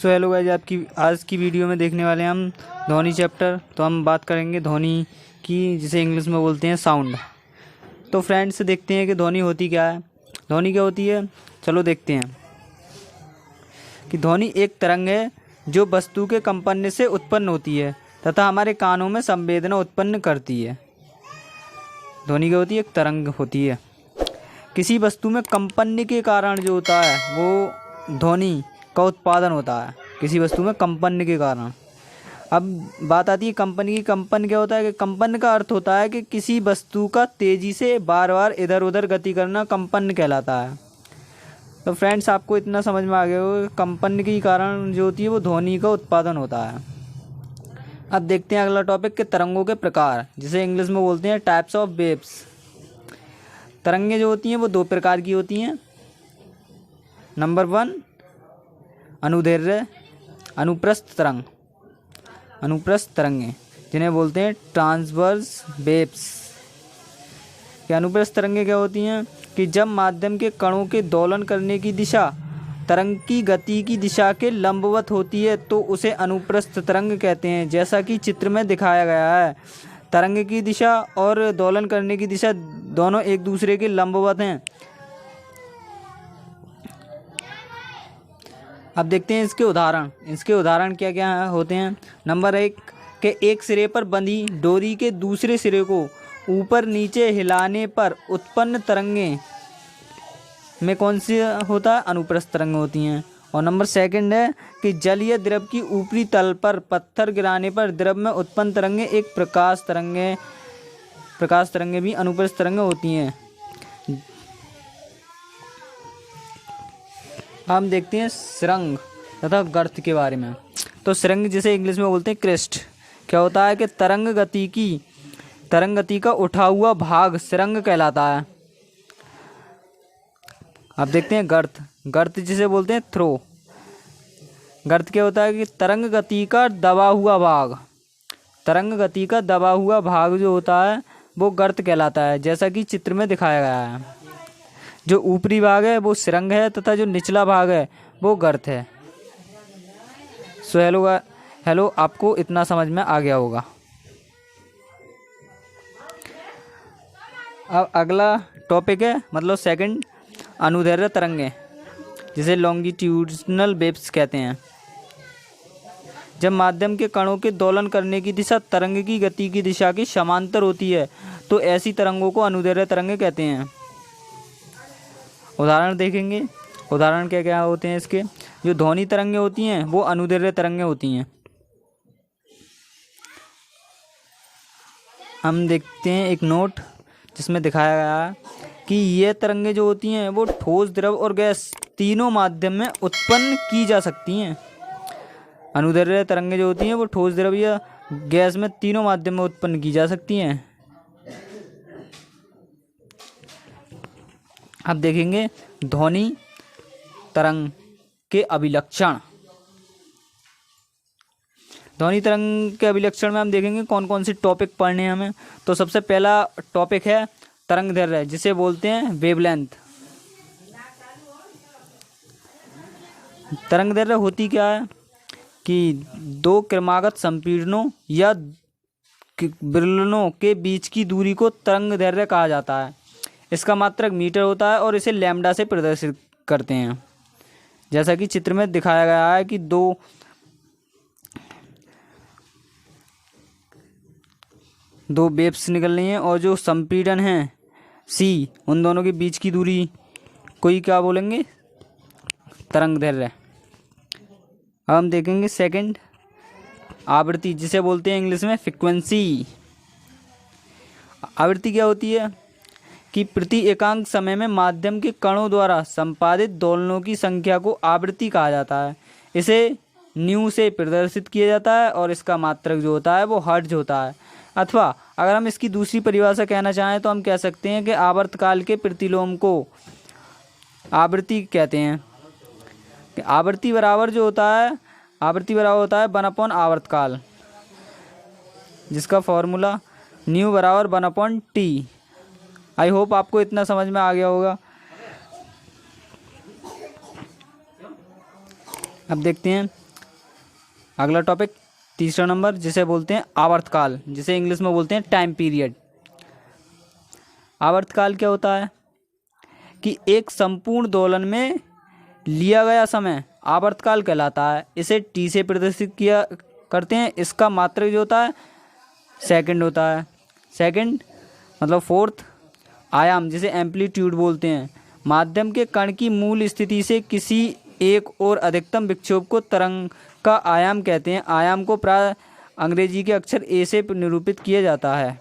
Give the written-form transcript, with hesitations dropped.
So hello guys, आपकी आज की वीडियो में देखने वाले हैं हम ध्वनि चैप्टर। तो हम बात करेंगे ध्वनि की, जिसे इंग्लिश में बोलते हैं साउंड। तो फ्रेंड्स, देखते हैं कि ध्वनि होती क्या है। ध्वनि क्या होती है, चलो देखते हैं। कि ध्वनि एक तरंग है जो वस्तु के कंपन से उत्पन्न होती है तथा हमारे कानों में संवेदना उत्पन्न करती है। ध्वनि क्या होती है, एक तरंग होती है। किसी वस्तु में कंपन के कारण जो होता है वो ध्वनि का उत्पादन होता है। किसी वस्तु में कंपन के कारण। अब बात आती है कंपन की। कंपन क्या होता है कि कंपन का अर्थ होता है कि किसी वस्तु का तेजी से बार बार इधर उधर गति करना कंपन कहलाता है। तो फ्रेंड्स, आपको इतना समझ में आ गया होगा कि कंपन के कारण जो होती है वो ध्वनि का उत्पादन होता है। अब देखते हैं अगला टॉपिक के तरंगों के प्रकार, जिसे इंग्लिश में बोलते हैं टाइप्स ऑफ वेव्स। तरंगे जो होती हैं वो दो प्रकार की होती हैं। नंबर 1, अनुदैर्घ्य अनुप्रस्थ तरंग। अनुप्रस्थ तरंगे जिन्हें बोलते हैं ट्रांसवर्स वेव्स। कि अनुप्रस्थ तरंगे क्या होती हैं कि जब माध्यम के कणों के दोलन करने की दिशा तरंग की गति की दिशा के लंबवत होती है तो उसे अनुप्रस्थ तरंग कहते हैं। जैसा कि चित्र में दिखाया गया है, तरंग की दिशा और दोलन करने की दिशा दोनों एक दूसरे के लंबवत हैं। अब देखते हैं इसके उदाहरण। इसके उदाहरण क्या क्या होते हैं। नंबर 1 के एक सिरे पर बंधी डोरी के दूसरे सिरे को ऊपर नीचे हिलाने पर उत्पन्न तरंगे में कौन सी होता है, अनुप्रस्थ तरंग होती हैं। और नंबर 2 है कि जलीय द्रव की ऊपरी तल पर पत्थर गिराने पर द्रव में उत्पन्न तरंगे एक प्रकाश तरंगे भी अनुप्रस्थ तरंगे होती हैं। हम देखते हैं सुरंग तथा गर्त के बारे में। तो सुरंग, जिसे इंग्लिश में बोलते हैं क्रेस्ट, क्या होता है कि तरंग गति का उठा हुआ भाग सुरंग कहलाता है। अब देखते हैं गर्त जिसे बोलते हैं थ्रो। गर्त क्या होता है कि तरंग गति का दबा हुआ भाग जो होता है वो गर्त कहलाता है, जैसा कि चित्र में दिखाया गया है। जो ऊपरी भाग है वो सुरंग है तथा जो निचला भाग है वो गर्त है। सो हेलो, आपको इतना समझ में आ गया होगा। अब अगला टॉपिक है, मतलब 2, अनुदैर्घ्य तरंगे, जिसे लॉन्गिट्यूडिनल वेव्स कहते हैं। जब माध्यम के कणों के दोलन करने की दिशा तरंग की गति की दिशा की समांतर होती है तो ऐसी तरंगों को अनुदैर्घ्य तरंगे कहते हैं। उदाहरण देखेंगे। उदाहरण क्या क्या होते हैं इसके। जो ध्वनि तरंगे होती हैं वो अनुदैर्घ्य तरंगे होती हैं। हम देखते हैं एक नोट जिसमें दिखाया गया है कि ये तरंगे जो होती हैं वो ठोस, द्रव और गैस तीनों माध्यम में उत्पन्न की जा सकती हैं। अनुदैर्घ्य तरंगे जो होती हैं वो ठोस, द्रव या गैस में तीनों माध्यम में उत्पन्न की जा सकती हैं। अब देखेंगे ध्वनि तरंग के अभिलक्षण। ध्वनि तरंग के अभिलक्षण में हम देखेंगे कौन कौन से टॉपिक पढ़ने हैं हमें। तो सबसे पहला टॉपिक है तरंग दैर्घ्य, जिसे बोलते हैं वेवलेंथ। तरंग दैर्घ्य होती क्या है कि दो क्रमागत संपीड़नों या विरलनों के बीच की दूरी को तरंग दैर्घ्य कहा जाता है। इसका मात्रक मीटर होता है और इसे लैम्डा से प्रदर्शित करते हैं। जैसा कि चित्र में दिखाया गया है कि दो वेव्स निकल रही हैं और जो संपीड़न है C, उन दोनों के बीच की दूरी को ही क्या बोलेंगे, तरंग दैर्घ्य। अब हम देखेंगे 2, आवृत्ति, जिसे बोलते हैं इंग्लिश में फ्रीक्वेंसी। आवृत्ति क्या होती है कि प्रति एकांक समय में माध्यम के कणों द्वारा संपादित दोलनों की संख्या को आवृत्ति कहा जाता है। इसे न्यू से प्रदर्शित किया जाता है और इसका मात्रक जो होता है वो हर्ट्ज होता है। अथवा अगर हम इसकी दूसरी परिभाषा कहना चाहें तो हम कह सकते हैं कि आवर्तकाल के प्रतिलोम को आवृत्ति कहते हैं। आवृत्ति बराबर होता है 1/, आवर्तकाल, जिसका फॉर्मूला न्यू बराबर 1/T। आई होप आपको इतना समझ में आ गया होगा। अब देखते हैं अगला टॉपिक तीसरा नंबर जिसे बोलते हैं आवर्तकाल, जिसे इंग्लिश में बोलते हैं टाइम पीरियड। आवर्तकाल क्या होता है कि एक संपूर्ण दोलन में लिया गया समय आवर्तकाल कहलाता है। इसे टी से प्रदर्शित किया करते हैं। इसका मात्रक जो होता है सेकंड होता है। सेकंड मतलब फोर्थ आयाम जिसे एम्पलीट्यूड बोलते हैं। माध्यम के कण की मूल स्थिति से किसी एक और अधिकतम विक्षोभ को तरंग का आयाम कहते हैं। आयाम को प्राय अंग्रेजी के अक्षर ए से निरूपित किया जाता है।